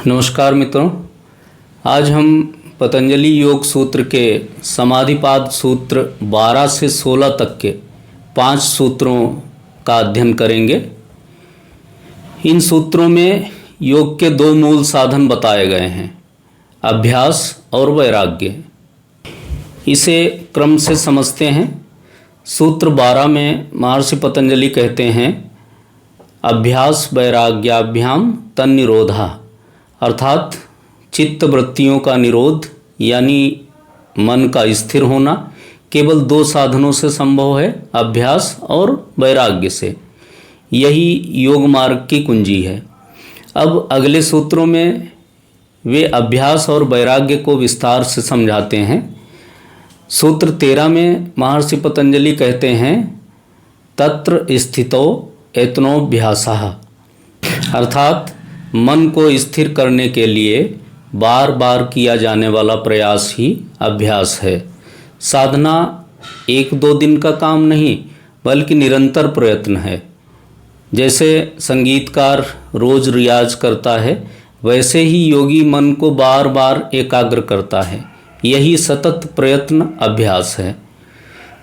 नमस्कार मित्रों, आज हम पतंजलि योग सूत्र के समाधिपाद सूत्र 12 से 16 तक के 5 सूत्रों का अध्ययन करेंगे। इन सूत्रों में योग के 2 मूल साधन बताए गए हैं, अभ्यास और वैराग्य। इसे क्रम से समझते हैं। सूत्र 12 में महर्षि पतंजलि कहते हैं, अभ्यास वैराग्याभ्याम तन्निरोधा, अर्थात चित्त वृत्तियों का निरोध यानी मन का स्थिर होना केवल 2 साधनों से संभव है, अभ्यास और वैराग्य से। यही योग मार्ग की कुंजी है। अब अगले सूत्रों में वे अभ्यास और वैराग्य को विस्तार से समझाते हैं। सूत्र 13 में महर्षि पतंजलि कहते हैं, तत्र स्थितो यत्नोऽभ्यासः, अर्थात मन को स्थिर करने के लिए बार बार किया जाने वाला प्रयास ही अभ्यास है। साधना 1-2 दिन का काम नहीं बल्कि निरंतर प्रयत्न है। जैसे संगीतकार रोज रियाज करता है, वैसे ही योगी मन को बार बार एकाग्र करता है। यही सतत प्रयत्न अभ्यास है।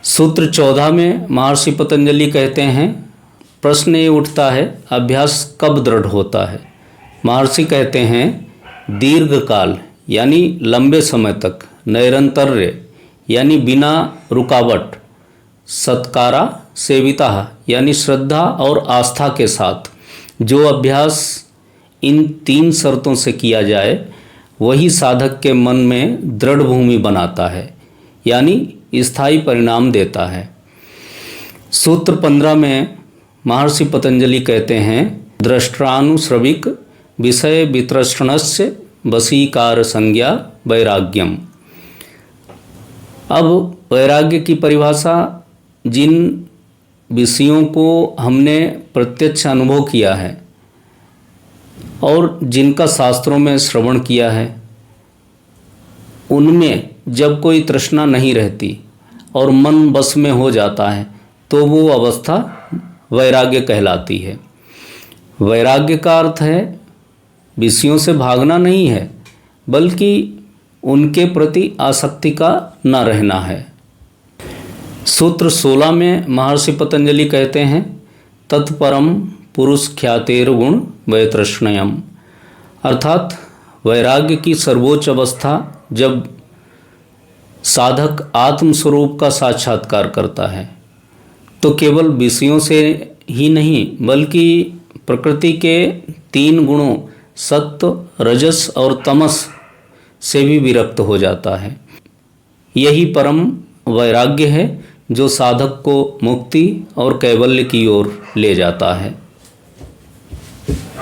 सूत्र 14 में महर्षि पतंजलि कहते हैं, प्रश्न ये उठता है, अभ्यास कब दृढ़ होता है। महर्षि कहते हैं, दीर्घ काल यानी लंबे समय तक, नैरंतर्य यानी बिना रुकावट, सत्कारा सेविता यानी श्रद्धा और आस्था के साथ जो अभ्यास इन 3 शर्तों से किया जाए वही साधक के मन में दृढ़ भूमि बनाता है यानी स्थायी परिणाम देता है। सूत्र 15 में महर्षि पतंजलि कहते हैं, दृष्टानुश्रविक विषय वितृष्णस्य वशीकार संज्ञा वैराग्यम। अब वैराग्य की परिभाषा, जिन विषयों को हमने प्रत्यक्ष अनुभव किया है और जिनका शास्त्रों में श्रवण किया है, उनमें जब कोई तृष्णा नहीं रहती और मन बस में हो जाता है तो वो अवस्था वैराग्य कहलाती है। वैराग्य का अर्थ है विषयों से भागना नहीं है बल्कि उनके प्रति आसक्ति का न रहना है। सूत्र 16 में महर्षि पतंजलि कहते हैं, तत्परम पुरुष ख्यातेर्गुण वैतृष्णयम, अर्थात वैराग्य की सर्वोच्च अवस्था जब साधक आत्मस्वरूप का साक्षात्कार करता है तो केवल विषयों से ही नहीं बल्कि प्रकृति के 3 गुणों सत्व, रजस और तमस से भी विरक्त हो जाता है। यही परम वैराग्य है जो साधक को मुक्ति और कैवल्य की ओर ले जाता है।